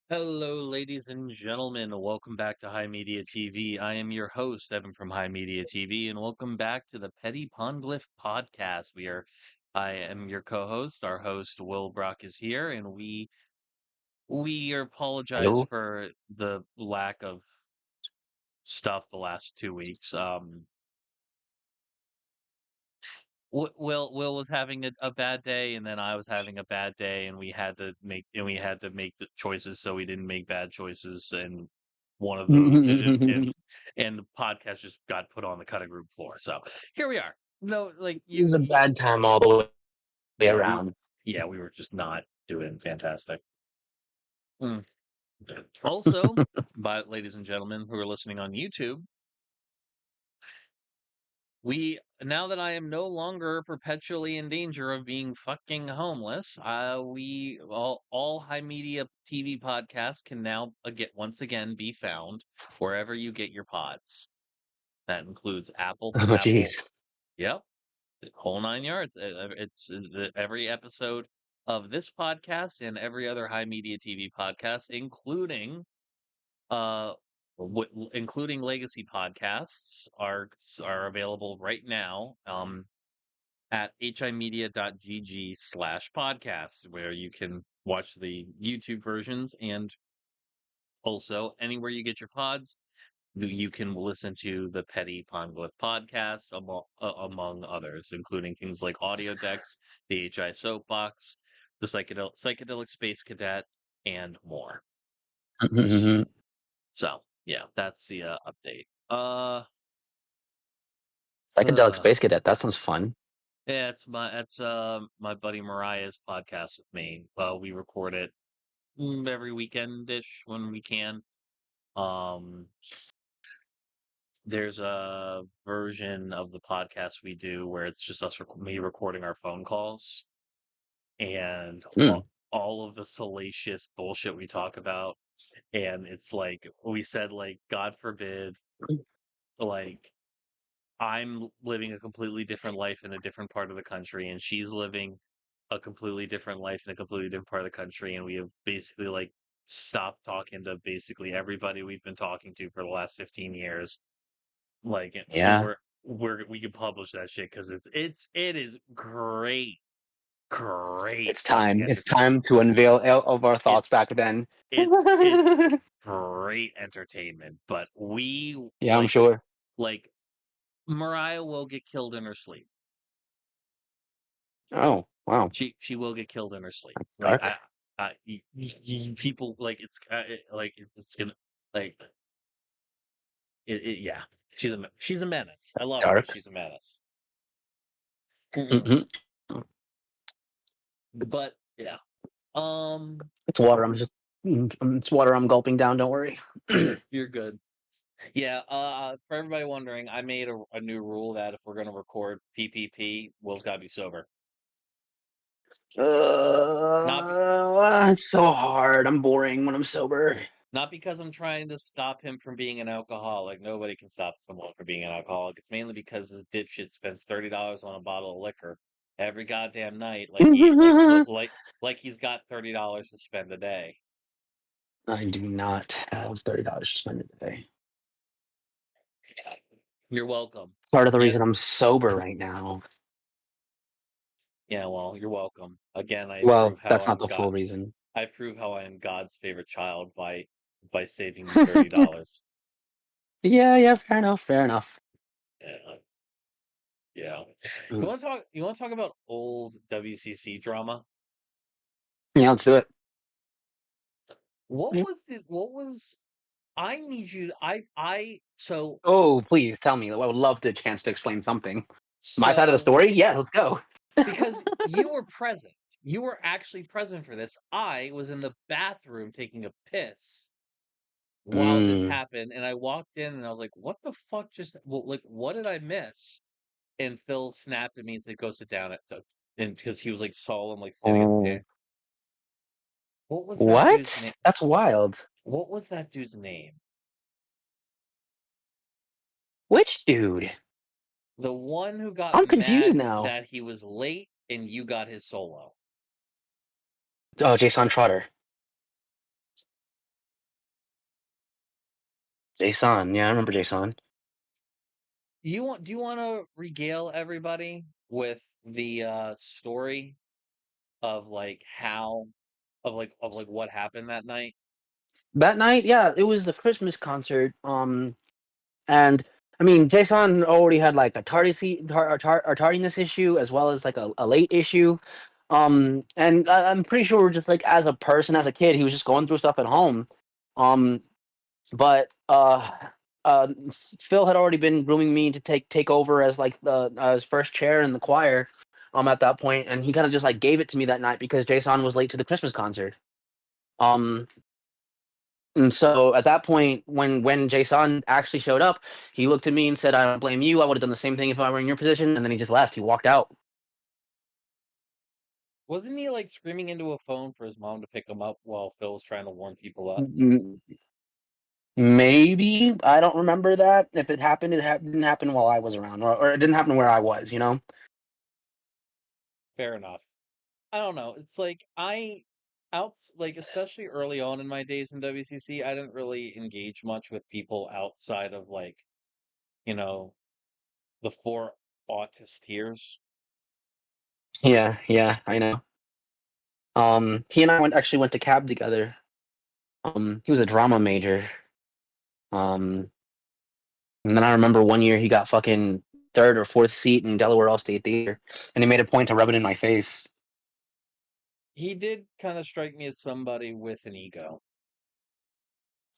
Hello, ladies and gentlemen. Welcome back to HIMediaTV. I am your host, Evan from HIMediaTV, and welcome back to the Petty Ponglyph podcast. I am your co-host. Our host, Will Brock, is here, and we apologize Hello. for the lack of stuff the last 2 weeks. Will was having a bad day, and then I was having a bad day, and we had to make the choices so we didn't make bad choices, and one of the It and the podcast just got put on the cutting room floor. So here we are. No, like was a bad time all the way yeah, we around. yeah we were just not doing fantastic. Mm. Also, but ladies and gentlemen who are listening on YouTube. Now that I am no longer perpetually in danger of being fucking homeless, we all high media TV podcasts can now once again be found wherever you get your pods. That includes Oh, Apple. jeez. Yep, the whole nine yards. Every episode of this podcast and every other high media TV podcast, uh, including legacy podcasts, are available right now at himedia.gg/podcasts, where you can watch the YouTube versions, and also anywhere you get your pods, you can listen to the Petty Ponglyph podcast, among others, including things like Audio Decks, the HI Soapbox, the Psychedelic Space Cadet, and more. So yeah, that's the update. Psychedelic Uh, Space Cadet. That sounds fun. yeah, it's my buddy Mariah's podcast with me. We record it every weekend-ish when we can. Um, there's a version of the podcast we do where it's just me recording our phone calls, and Mm. all of the salacious bullshit we talk about. And it's like we said, like, God forbid, like, I'm living a completely different life in a different part of the country, and she's living a completely different life in a completely different part of the country, and we have basically like stopped talking to basically everybody we've been talking to for the last 15 years. Like, and Yeah. we can publish that shit because it is great It's fucking time. It's entertainment. time to unveil all of our thoughts It's back then. it's great entertainment, but we Yeah, I'm sure. like Mariah will get killed in her sleep. Oh, wow. She will get killed in her sleep. That's Like dark. people like it's gonna like yeah. She's a menace. I love her, but Dark. she's a menace. hmm But yeah. Um, It's water. It's water. I'm gulping down. Don't worry. you're good. Yeah. For everybody wondering, I made a new rule that if we're gonna record PPP, Will's gotta be sober. Not be- It's so hard. I'm boring when I'm sober. Not because I'm trying to stop him from being an alcoholic. Nobody can stop someone from being an alcoholic. It's mainly because this dipshit spends $30 on a bottle of liquor every goddamn night, like he's got $30 to spend a day. I do not have $30 to spend today. You're welcome. Part of the reason Yes. I'm sober right now. Yeah. Well, you're welcome. Again, Well, that's not the full reason. I prove how I am God's favorite child by saving you $30. Yeah, fair enough, fair enough. Yeah. Yeah. Mm. You want to talk about old WCC drama? Yeah, let's do it. What Yeah. was the what was I need you I Oh, please tell me. I would love the chance to explain something. My side of the so story? Yeah, let's go. because you were present. You were actually present for this. I was in the bathroom taking a piss while this Mm. happened, and I walked in and I was like, "What the fuck what did I miss?" And Phil snapped at me and said, "Go sit down," and because he was like solemn, like standing at the Oh. pan. What was that dude's name? What? That's wild. What was that dude's name? Which dude? The one who got I'm confused mad now. that he was late and you got his solo. Oh, Jason Trotter. Jason. Yeah, I remember Jason. Do you want to regale everybody with the story of like how of like what happened that night? That night, yeah, it was the Christmas concert. And I mean, Jason already had like a tardiness issue as well as like a late issue. And I'm pretty sure just like as a person, as a kid, he was just going through stuff at home. Um, but uh, Phil had already been grooming me to take over as like the his first chair in the choir. At that point, and he kind of just like gave it to me that night because Jason was late to the Christmas concert. Um, and so at that point, when Jason actually showed up, he looked at me and said, "I don't blame you. I would have done the same thing if I were in your position." And then he just left. He walked out. Wasn't he like screaming into a phone for his mom to pick him up while Phil was trying to warm people up? M- Maybe I don't remember that. If it happened, didn't happen while I was around, or it didn't happen where I was. You know? Fair enough. I don't know. It's like like especially early on in my days in WCC, I didn't really engage much with people outside of like, you know, the four autist tiers. Yeah, yeah, I know. He and I actually went to cab together. He was a drama major. Um, and then I remember one year he got fucking third or fourth seat in Delaware All State Theater, and he made a point to rub it in my face. He did kind of strike me as somebody with an ego.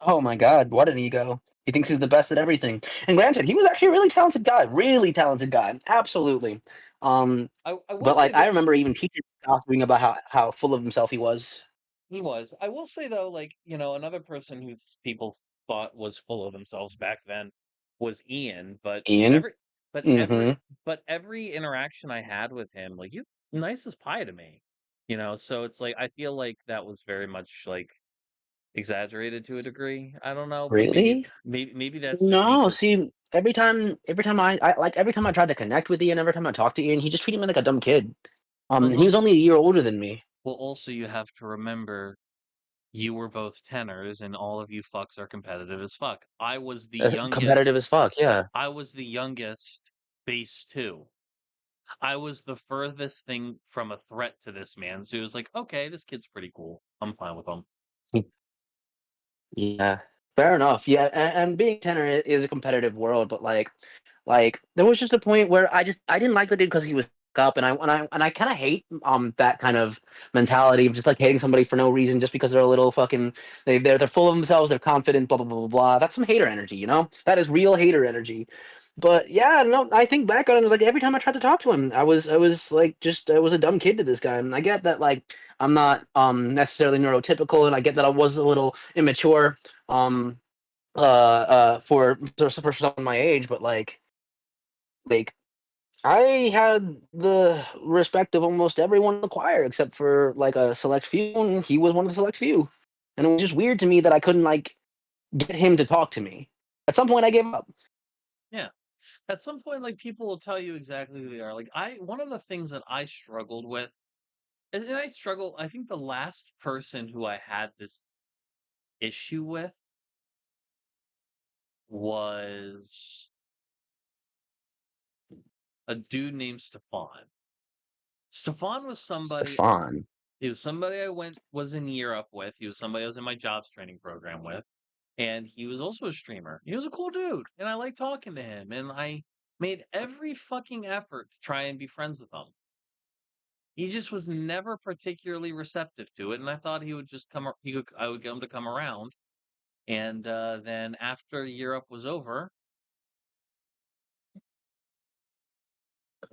Oh my god, what an ego! He thinks he's the best at everything. And granted, he was actually a really talented guy, absolutely. Um, I will but say like I that remember even teachers gossiping about how full of himself he was. he was. I will say though, like, another person who people thought was full of themselves back then was Ian, Ian. every but Mm-hmm. every but every interaction I had with him, like you nice as pie to me. So it's like I feel like that was very much like exaggerated to a degree. I don't know, but Really? maybe that's just me No. because See, every time every time I tried to connect with Ian, every time I talked to Ian, he just treated me like a dumb kid. well, He was only a year older than me. also you have to remember you were both tenors and all of you fucks are competitive as fuck. Competitive as fuck. Yeah. I was the youngest base two. I was the furthest thing from a threat to this man. So he was like, okay, this kid's pretty cool. I'm fine with him. Yeah, fair enough. Yeah, and being tenor is a competitive world, but like there was just a point where I didn't like the dude because he was up, and I kind of hate that kind of mentality of just like hating somebody for no reason just because they're a little fucking they're full of themselves, they're confident, blah blah blah blah blah. That's some hater energy, you know? That is real hater energy. But yeah, no, I think back on it, like every time I tried to talk to him, I was like just I was a dumb kid to this guy. And I get that like I'm not necessarily neurotypical, and I get that I was a little immature for someone my age, but like I had the respect of almost everyone in the choir except for like a select few, and he was one of the select few. And it was just weird to me that I couldn't like get him to talk to me. At some point I gave up. Yeah. At some point, like people will tell you exactly who they are. Like one of the things that I struggled with, I think the last person who I had this issue with was a dude named Stefan. Stefan was somebody Stefan. He was somebody was in Europe with. He was somebody I was in my jobs training program with. And he was also a streamer. He was a cool dude. And I liked talking to him. And I made every fucking effort to try and be friends with him. He just was never particularly receptive to it. And I thought he would just I would get him to come around. And then after Europe was over,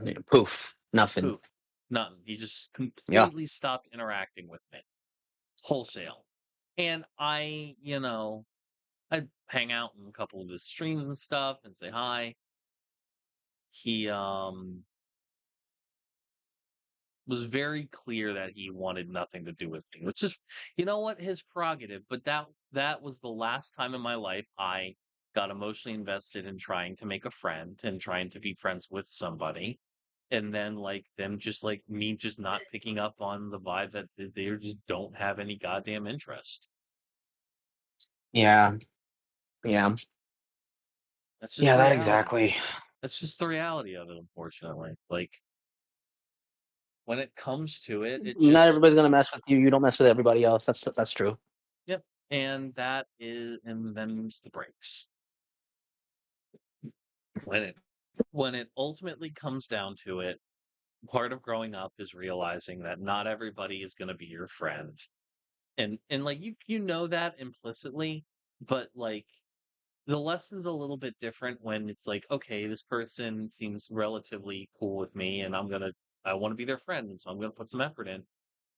Yeah, poof, nothing. poof, nothing. He just Yeah. completely stopped interacting with me wholesale. And I'd hang out in a couple of his streams and stuff and say hi. He was very clear that he wanted nothing to do with me, which is, his prerogative. But that was the last time in my life I got emotionally invested in trying to make a friend and trying to be friends with somebody. And then like them just like me just not picking up on the vibe that they just don't have any goddamn interest. Yeah. Yeah. That's just Yeah, that reality. exactly. That's just the reality of it, unfortunately. Like when it comes to it, it Not just everybody's gonna mess with you. You don't mess with everybody else. That's true. yep. And them's the breaks. When it when it ultimately comes down to it, part of growing up is realizing that not everybody is going to be your friend. And like you know that implicitly, but like the lesson's a little bit different when it's like, okay, this person seems relatively cool with me and I want to be their friend, and so I'm gonna put some effort in.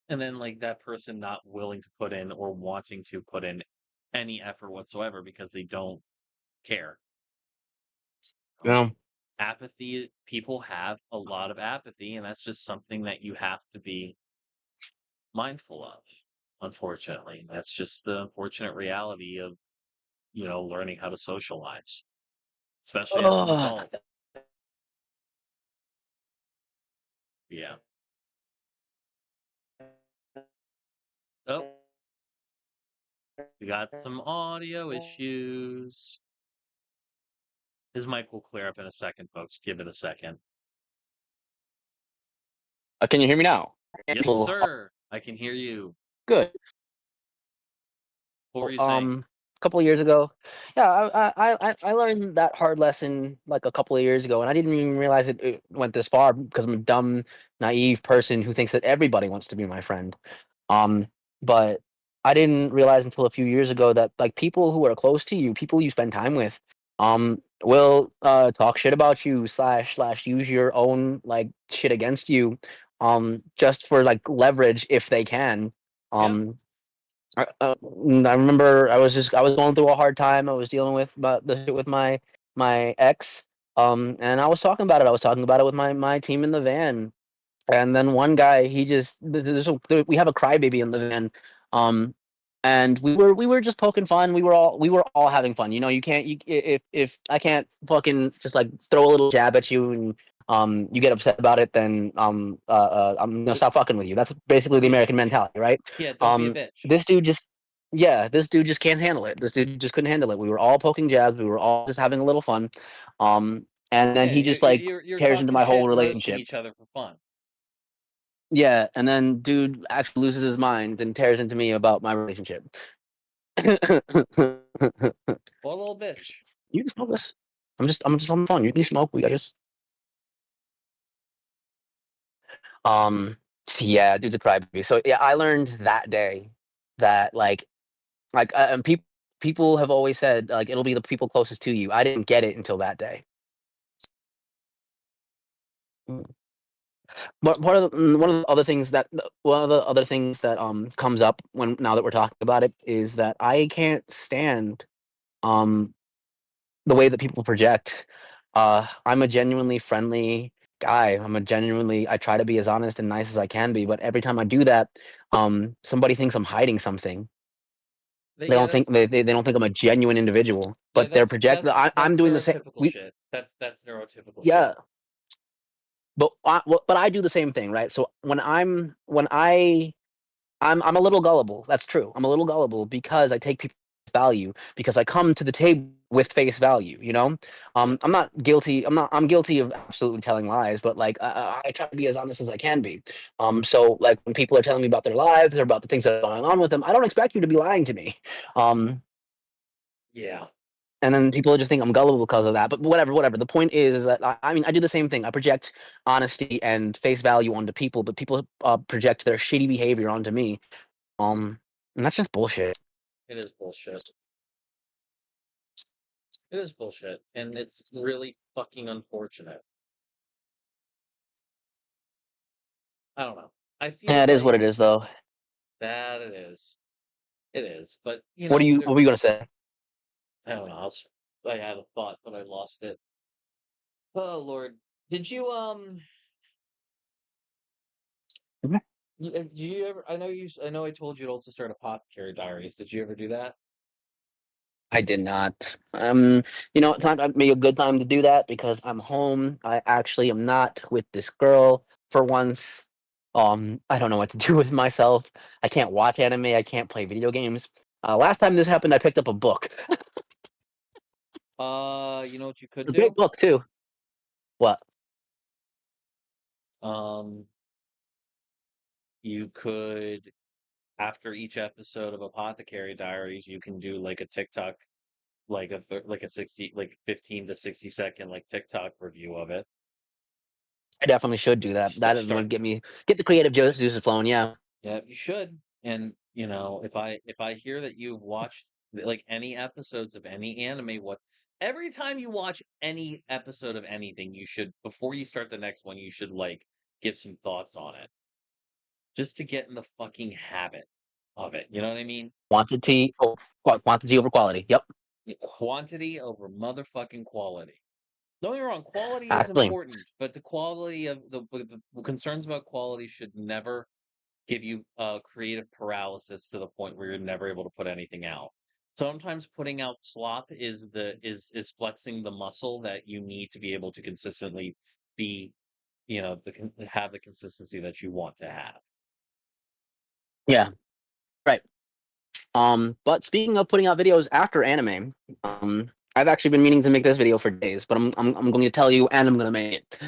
And then like that person not willing to put in or wanting to put in any effort whatsoever because they don't care. Um, Yeah. apathy, people have a lot of apathy, and that's just something that you have to be mindful of, unfortunately. That's just the unfortunate reality of, learning how to socialize, especially as an Oh, adult. Yeah. Oh, we got some audio issues. His mic will clear up in a second, folks. Give it a second. can you hear me now? Yes, sir. I can hear you. Good. What were you saying? A couple of years ago, yeah, I learned that hard lesson like a couple of years ago, and I didn't even realize it went this far because I'm a dumb, naive person who thinks that everybody wants to be my friend. Um, but I didn't realize until a few years ago that like people who are close to you, people you spend time with, will talk shit about you slash use your own like shit against you, just for like leverage if they can. Yep. Um, I remember I was going through a hard time. I was dealing with about the shit with my ex, and I was talking about it. I was talking about it with my team in the van, and then one guy, he just we have a crybaby in the van, um, and we were just poking fun. We were all having fun. You know, you can't you if I can't fucking just like throw a little jab at you and you get upset about it, then I'm gonna stop fucking with you. That's basically the Yeah. American mentality, right? Yeah. Don't be a bitch. This dude just yeah, this dude just can't handle it. This dude just couldn't handle it. We were all poking jabs. We were all just having a little fun. And then Yeah. he You're, just like you're, you're tears into talking my whole shit, roasting relationship. each other for fun. Yeah, and then dude actually loses his mind and tears into me about my relationship. You What a little bitch. can smoke this. I'm just on the phone. You can smoke. We I just um yeah, dude's a crybaby. So yeah, I learned that day that and people have always said like it'll be the people closest to you. I didn't get it until that day. Mm. But one of the other things that comes up when now that we're talking about it is that I can't stand um the way that people project. I'm a genuinely friendly guy. I try to be as honest and nice as I can be, but every time I do that, somebody thinks I'm hiding something. They Yeah, don't think they don't think I'm a genuine individual, but they're project. I'm that's doing the same. neurotypical shit. That's neurotypical shit. Yeah, but I do the same thing, right? So I'm a little gullible. That's true. I'm a little gullible because I take people's value because I come to the table with face value. You know, Yep. I'm not guilty. I'm guilty of absolutely telling lies, but like I try to be as honest as I can be. So like when people are telling me about their lives or about the things that are going on with them, I don't expect you to be lying to me. Um, Yeah. and then people just think I'm gullible because of that. But whatever. The point is that I mean I do the same thing. I project honesty and face value onto people, but people project their shitty behavior onto me. Um, and that's just bullshit. It is bullshit. It is bullshit. And it's really fucking unfortunate. I don't know. I feel Yeah, it is what like it is, though. that it is. It is. But, What were you gonna say? I don't know. I had a thought, but I lost it. Oh, Lord. Did you, Mhm. did you ever, I know I told you to also start a Apothecary Diaries. Did you ever do that? I did not. It's not maybe a good time to do that because I'm home. I actually am not with this girl for once. I don't know what to do with myself. I can't watch anime. I can't play video games. Last time this happened, I picked up a book. You know what you could A great do? book too. What? Um, you could after each episode of Apothecary Diaries, you can do like a TikTok, like a 60, like 15 to 60 second like TikTok review of it. I definitely S- should do that. That Start. would get the creative juices flowing. Yeah, Yeah, you should. And you know, if I hear that you've watched like any episodes of any anime, what every time you watch any episode of anything, you should before you start the next one, you should like give some thoughts on it just to get in the fucking habit of it. You know what I mean? quantity over quality. Yep, Quantity over motherfucking quality. Don't get me wrong, quality is actually. important, but the quality of the concerns about quality should never give you creative paralysis to the point where you're never able to put anything out. Sometimes putting out slop is flexing the muscle that you need to be able to consistently be, have the consistency that you want to have. Yeah, right. But speaking of putting out videos after anime, I've actually been meaning to make this video for days, but I'm going to tell you, and I'm going to make it.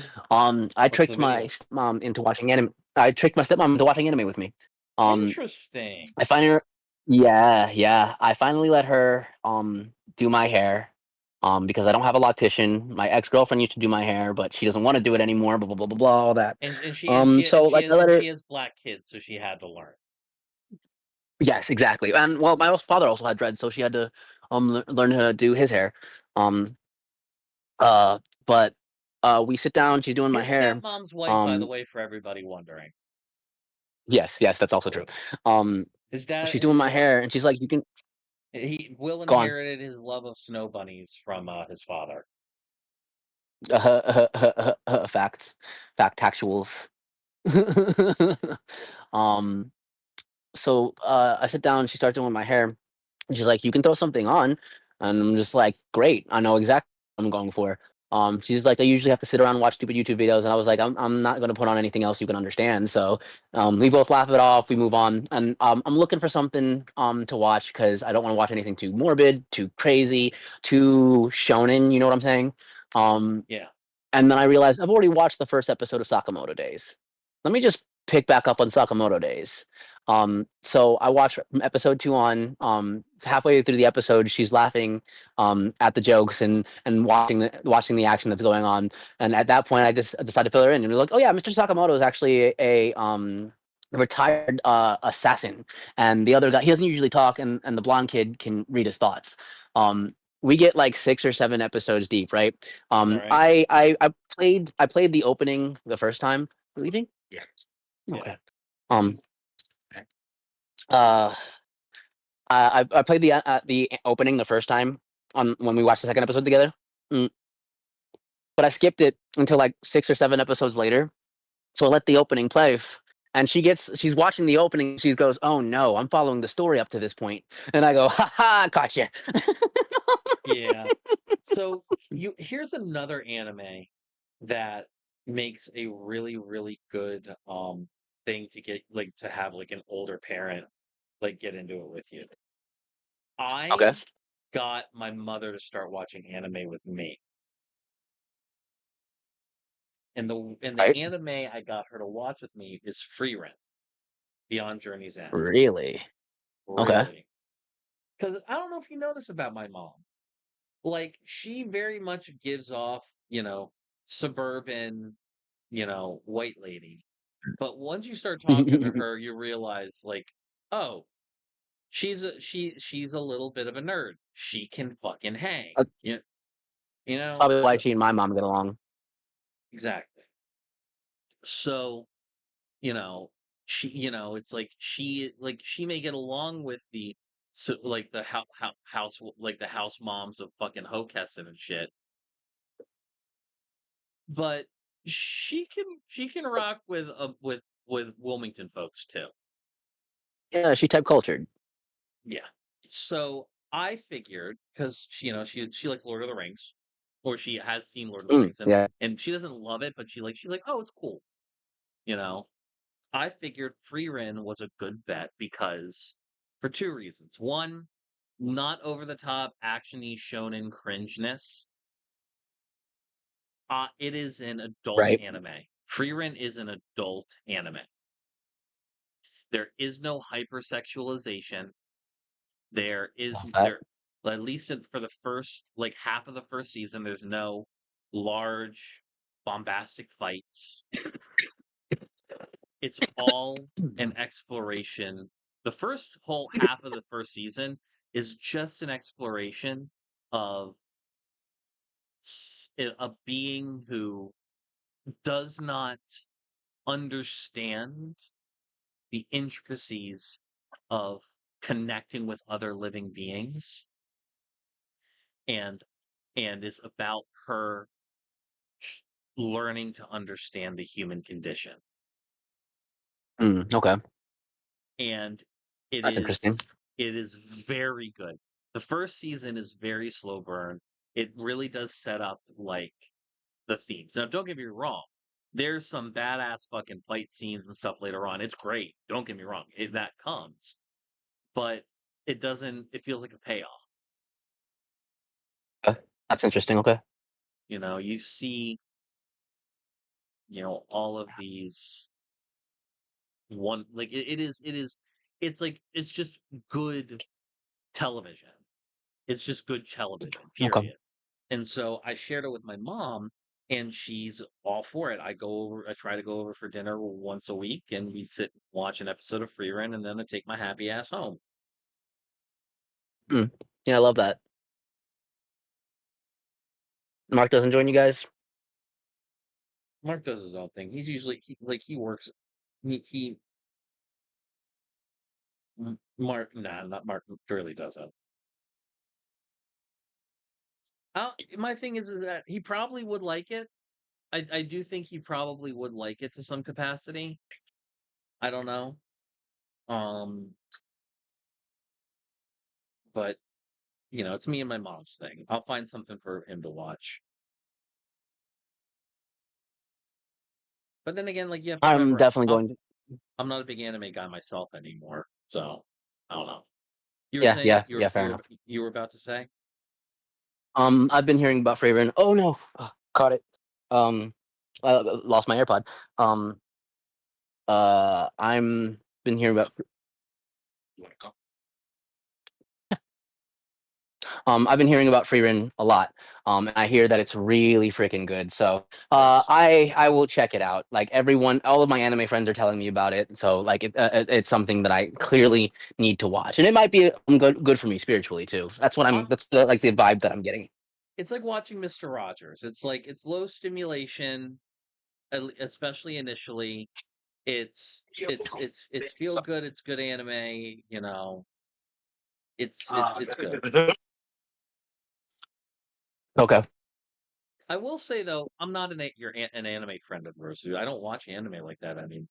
I What's the tricked my video? stepmom into watching anime. I tricked my stepmom into watching anime with me. Um, Interesting. I finally, yeah, yeah, I finally let her do my hair. Because I don't have a loctician. My ex girlfriend used to do my hair, but she doesn't want to do it anymore. Blah blah blah blah blah. All that. So like I let And her. she has black kids, so she had to learn. Yes, exactly. And well, my father also had dreads, so she had to learn how to do his hair. Um uh but we sit down, she's doing my His hair. stepmom's white, by the Um way, for everybody wondering. yes, yes, that's also true. Um His dad, she's doing my hair and she's like, you can he Will go on. inherited his love of snow bunnies from his father. Facts. Factuals. um so I sit down, she starts doing my hair. And she's like, "You can throw something on," and I'm just like, "Great, I know exactly what I'm going for." She's like, "I usually have to sit around and watch stupid YouTube videos," and I was like, "I'm not gonna put on anything else you can understand." So, we both laugh it off. We move on, and I'm looking for something to watch because I don't want to watch anything too morbid, too crazy, too shonen. You know what I'm saying? Um, Yeah. and then I realized I've already watched the first episode of Sakamoto Days. Let me just pick back up on Sakamoto Days. So I watched from episode 2 on. Halfway through the episode, she's laughing at the jokes and watching the action that's going on. And at that point, I just decided to fill her in and be like, "Oh yeah, Mr. Sakamoto is actually a retired assassin, and the other guy he doesn't usually talk, and the blonde kid can read his thoughts." We get like 6 or 7 episodes deep, right? All right. I played the opening the first time. Leaving? Yeah. Yeah. Okay. Um. Uh. I played the opening the first time on when we watched the second episode together. Mm, but I skipped it until like 6 or 7 episodes later. So I let the opening play, and she's watching the opening. She goes, "Oh no, I'm following the story up to this point," and I go, "Ha ha, gotcha." Yeah. So you here's another anime that makes a really, really good thing to get like to have like an older parent like get into it with you. Okay. I got my mother to start watching anime with me. And the Right. anime I got her to watch with me is Free Rent, Beyond Journey's End. Really? Okay. Really. Because I don't know if you know this about my mom. Like, she very much gives off, suburban, white lady. But once you start talking to her, you realize, like, oh, she's a little bit of a nerd. She can fucking hang. That's Yeah, probably why so she and my mom get along. exactly. So, you know, it's like she may get along with like the house moms of fucking Hokessen and shit, but she can rock with Wilmington folks too. Yeah, she type cultured. Yeah. So I figured because she likes Lord of the Rings, or she has seen Lord of the Rings, and Yeah. and she doesn't love it, but she's like, oh, it's cool. You know, I figured Free Ren was a good bet because for two reasons. One, not over the top actiony shonen cringeness. It is an adult Right. anime. Frieren is an adult anime. There is no hypersexualization. There is Love that. there at least for the first like half of the first season, there's no large bombastic fights. It's all an exploration. The first whole half of the first season is just an exploration of a being who does not understand the intricacies of connecting with other living beings, and is about her learning to understand the human condition. Okay. And it That's interesting. is very good. The first season is very slow burn. It really does set up like the themes. Now, don't get me wrong. There's some badass fucking fight scenes and stuff later on. It's great. Don't get me wrong. That comes, but it doesn't. It feels like a payoff. That's interesting. Okay. You see, all of these one like it's like it's just good television. It's just good television, Okay. period. And so I shared it with my mom, and she's all for it. I try to go over for dinner once a week, and we sit and watch an episode of Free Run, and then I take my happy ass home. Yeah, I love that. Mark doesn't join you guys. Mark does his own thing. He's usually he works. He Mark, nah, not Mark. Really doesn't. My thing is that he probably would like it. I do think he probably would like it to some capacity. I don't know. Um, but it's me and my mom's thing. I'll find something for him to watch. But then again, like you have to I'm remember, definitely going to. I'm not a big anime guy myself anymore. So I don't know. You were Yeah, saying yeah, yeah. Fair enough. you were about to say? I've been hearing about Fraven. Oh no, caught it. Um, lost my AirPod. Um, I'm been hearing about. I've been hearing about Freerun a lot. And I hear that it's really freaking good. So, Yes. I will check it out. Like everyone, all of my anime friends are telling me about it. So, like, it's something that I clearly need to watch, and it might be good for me spiritually too. That's what I'm. That's like the vibe that I'm getting. It's like watching Mr. Rogers. It's like it's low stimulation, especially initially. It's feel good. It's good anime. It's good. Okay. I will say though, I'm not an anime friend of yours. I don't watch anime like that. I mean,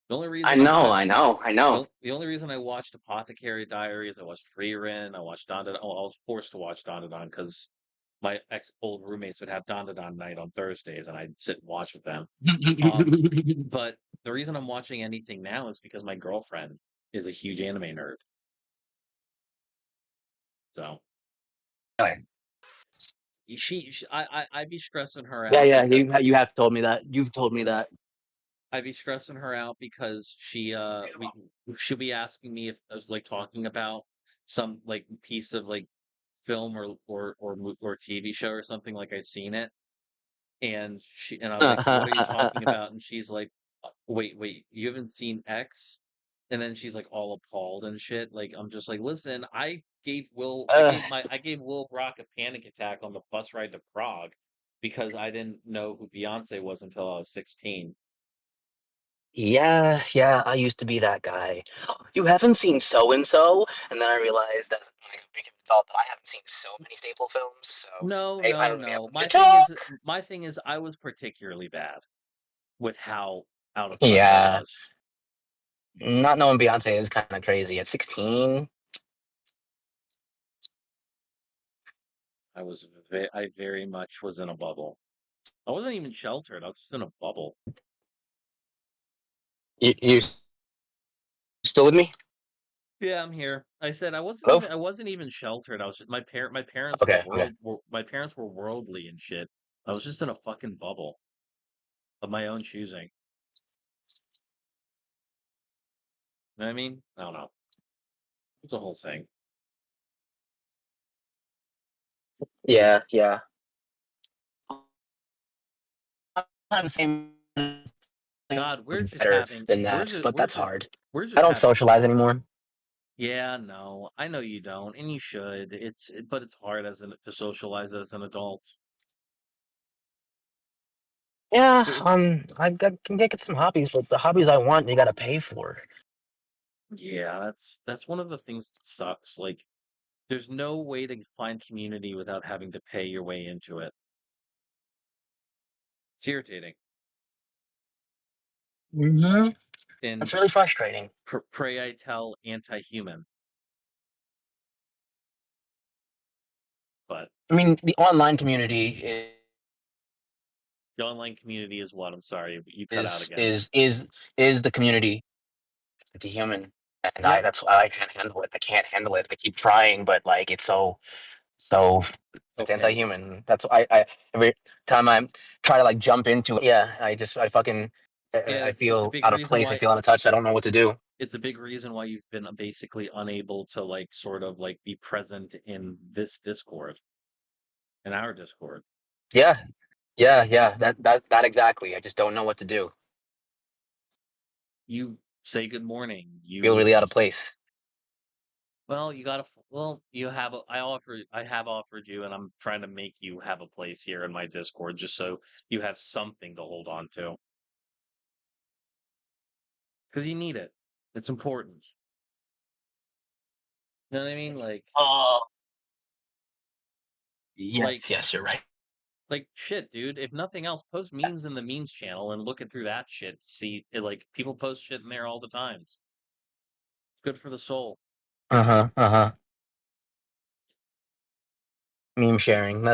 the only I reason know. I I know. I know. the only reason I watched Apothecary Diaries, I watched Frieren, I watched Dandadan. Oh, I was forced to watch Dandadan because my ex old roommates would have Dandadan night on Thursdays, and I'd sit and watch with them. But the reason I'm watching anything now is because my girlfriend is a huge anime nerd. So Okay. I'd be stressing her Yeah, out yeah. because You have told me that. You've told me that. I'd be stressing her out because she'll be asking me if I was like talking about some like piece of like film or TV show or something, like I've seen it, and I was like, what are you talking about? And she's like, wait, you haven't seen X? And then she's like all appalled and shit. Like I'm just like, listen, I gave Will Brock a panic attack on the bus ride to Prague because I didn't know who Beyonce was until I was 16. Yeah, yeah, I used to be that guy. You haven't seen so and so, and then I realized as I became an adult that I haven't seen so many staple films. So No, I no, don't really have no. room to talk. My thing is I was particularly bad with how out of touch I Yeah, was. not knowing Beyonce is kind of crazy. At 16, I very much was in a bubble. I wasn't even sheltered. I was just in a bubble. you still with me? Yeah, I'm here. I said Hello? I wasn't even sheltered. I was just, my parents Okay, okay. my parents were worldly and shit. I was just in a fucking bubble of my own choosing. You know what I mean? I don't know. It's a whole thing. Yeah, yeah. I have the same God, better than that, but that's hard. we're I just don't having socialize anymore. yeah, no. I know you don't, and you should. But it's hard to socialize as an adult. Yeah, It- can get some hobbies, but the hobbies I want, you gotta pay for. Yeah, that's one of the things that sucks. Like, there's no way to find community without having to pay your way into it. It's irritating. Hmm. And That's really frustrating. pray I tell anti-human, but I mean, the online community the online community is what? I'm sorry, you cut out is again. is is is the community anti-human, and Yep. that's why I can't handle it. I can't handle it. I keep trying, but like it's so it's Okay. anti-human. That's why I every time I try to like jump into it, yeah, I fucking I Yeah, it's a feel big out of reason place. I why feel out of touch. I don't know what to do. it's a big reason why you've been basically unable to like sort of like be present in this Discord, in our Discord. Yeah, yeah. That exactly. I just don't know what to do. You say good morning. Feel You really out of place. well, you have I have offered you, and I'm trying to make you have a place here in my Discord just so you have something to hold on to because you need it. It's important. You know what I mean? Oh, Like, yes, you're right. shit, dude. If nothing else, post memes in the memes channel and looking through that shit. See, like people post shit in there all the times. Good for the soul. Uh-huh, uh-huh. Meme sharing. And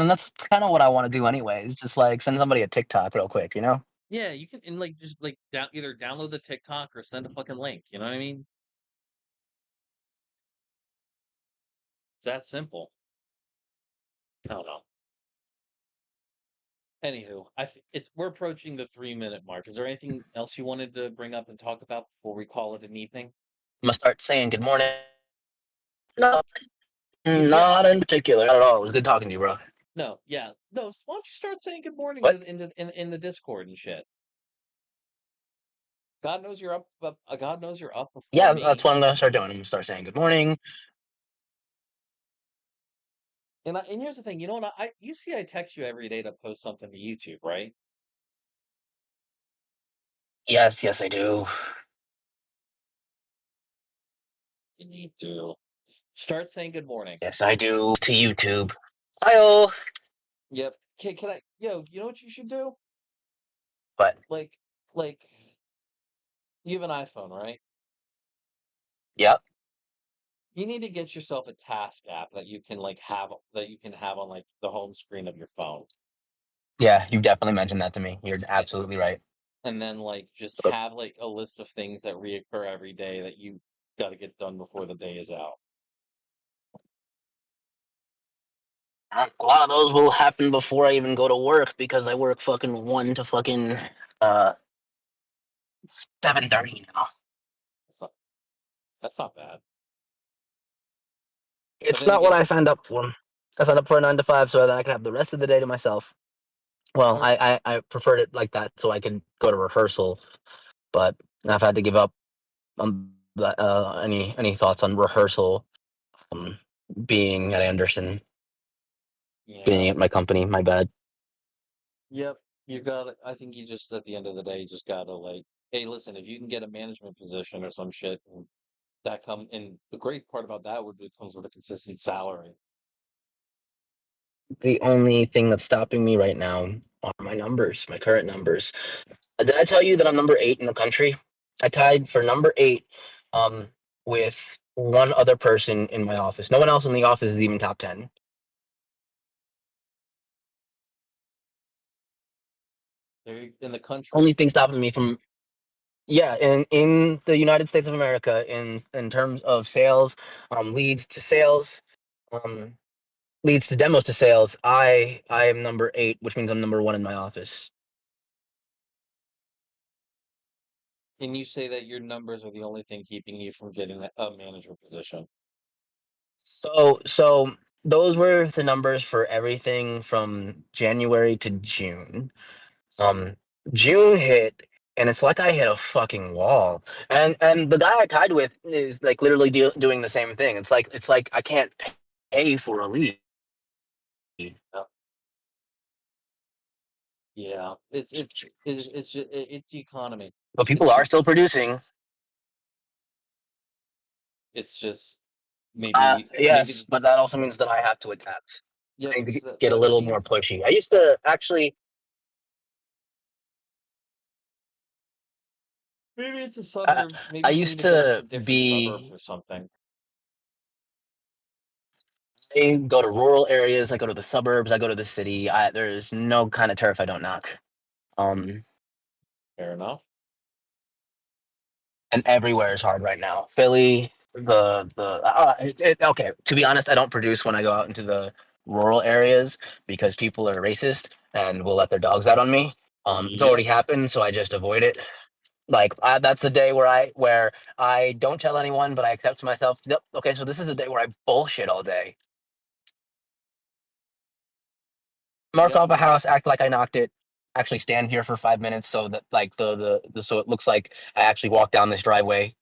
that's kind of what I want to do anyways. Just like send somebody a TikTok real quick, you know? Yeah, you can and like just like either download the TikTok or send a fucking link. You know what I mean? It's that simple. I don't know. Anywho, I think it's we're approaching the 3 minute mark. Is there anything else you wanted to bring up and talk about before we call it an evening? I'm gonna start saying good morning. No, Yeah, not in particular. Not at all. It was good talking to you, bro. no, yeah, no. Why don't you start saying good morning What? to in the Discord and shit? God knows you're up. God knows you're up before Yeah, that's me. what I'm gonna start doing. I'm gonna start saying good morning. And here's the thing. You know what? You see, I text you every day to post something to YouTube, right? Yes, I do. You need to start saying good morning. Yes, I do. To YouTube. Hi, Yep. Can I? Yo, you know what you should do? but Like, like you have an iPhone, right? yep. You need to get yourself a task app that you can have on like the home screen of your phone. Yeah, you definitely mentioned that to me. You're A- absolutely right. And then like just So, have like a list of things that reoccur every day that you got to get done before the day is out. a lot of those will happen before I even go to work because I work fucking 1 to uh 7:30 now. That's not, that's not bad. But It's then not what again, I signed up for. I signed up for a 9 to 5 so that I can have the rest of the day to myself. Well, or I preferred it like that so I could go to rehearsal, but I've had to give up on any thoughts on rehearsal um, being at Anderson, yeah, being at my company. My bad. yep. You got to I think you just at the end of the day you just gotta like, hey, listen, if you can get a management position or some shit, and the great part about that would be it comes with a consistent salary. The only thing that's stopping me right now are my numbers, my current numbers. Did I tell you that I'm number 8 in the country? I tied for number 8 um, with one other person in my office. No one else in the office is even top 10. They're in the country. Only thing stopping me from Yeah, in the United States of America, in terms of sales, leads to sales, um, leads to demos to sales. I am number 8, which means I'm number 1 in my office. And you say that your numbers are the only thing keeping you from getting a manager position. So those were the numbers for everything from January to June. Um, June hit, and it's like I hit a fucking wall. And the guy I tied with is like literally doing the same thing. It's like I can't pay for a lead. Yeah, yeah. It's the economy. But people It's are just still producing. it's just maybe Yes, but that also means that I have to adapt. yep. I need to So get a the little thing more is, pushy. I used to actually. maybe it's the I, suburbs. I Maybe you need used to bounce to to different suburbs be. or something. I go to rural areas. I go to the suburbs. I go to the city. There's no kind of turf I don't knock. Um, Fair enough. and everywhere is hard right now. Philly, okay. To be honest, I don't produce when I go out into the rural areas because people are racist and will let their dogs out on me. It's Yep. already happened, so I just avoid it. Like that's the day where I don't tell anyone, but I accept to myself. Yep. Okay, so this is the day where I bullshit all day. Mark Yep. off a house, act like I knocked it. Actually, stand here for 5 minutes so that like the so it looks like I actually walked down this driveway.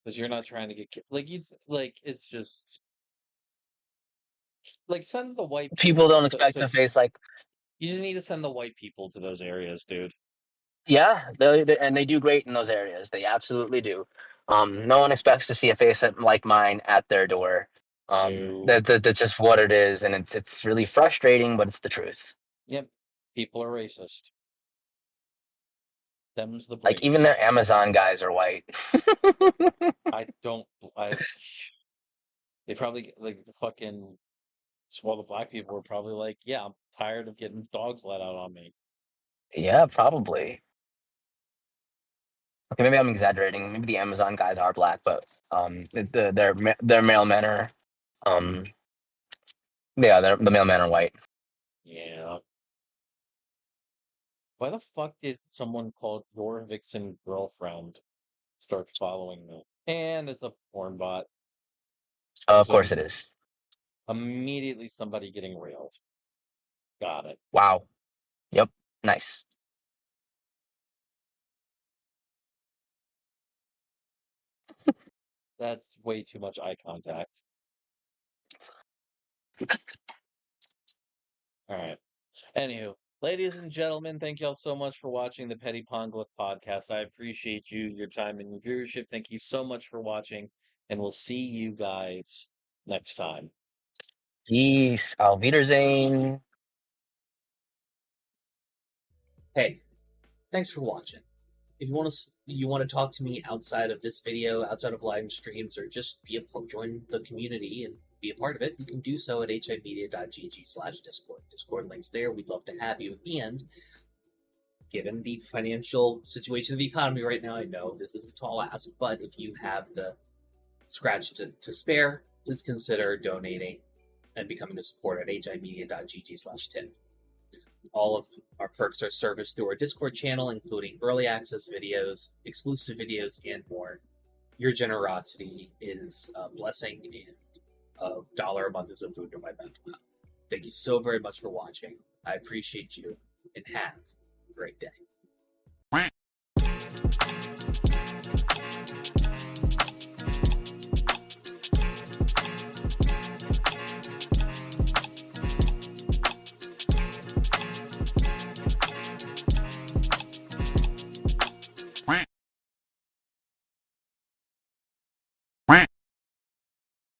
Because you're not trying to like like it's just like send the white People people don't expect to to face like. you just need to send the white people to those areas, dude. Yeah, and they do great in those areas. They absolutely do. No one expects to see a face like mine at their door. No. That's just what it is, and it's really frustrating, but it's the truth. Yep. People are racist. Them's the Like even their breeds. Amazon guys are white. I don't I they probably like the fucking well, the black people were probably like, yeah, I'm tired of getting dogs let out on me. Yeah, probably. Okay, maybe I'm exaggerating. Maybe the Amazon guys are black, but their mailmen are um yeah, the mailmen are white. Yeah. Why the fuck did someone called your Vixen girlfriend start following me? And it's a porn bot. Of So course it is. immediately somebody getting railed. Got it. Wow. Yep. Nice. That's way too much eye contact. All right. Anywho, ladies and gentlemen, thank y'all so much for watching the Petty Ponglyph podcast. I appreciate you, your time, and your viewership. Thank you so much for watching, and we'll see you guys next time. Peace. Auf Wiedersehen. Hey, thanks for watching. If you want to talk to me outside of this video, outside of live streams, or just join the community and be a part of it, you can do so at HIMediaTV/Discord. Discord links there. We'd love to have you. And given the financial situation of the economy right now, I know this is a tall ask, but if you have the scratch to spare, please consider donating and becoming a supporter at HIMedia.gg/tip. All of our perks are serviced through our Discord channel, including early access videos, exclusive videos, and more. Your generosity is a blessing, and $1 a month is a boon to my mental health. Thank you so very much for watching. I appreciate you, and have a great day.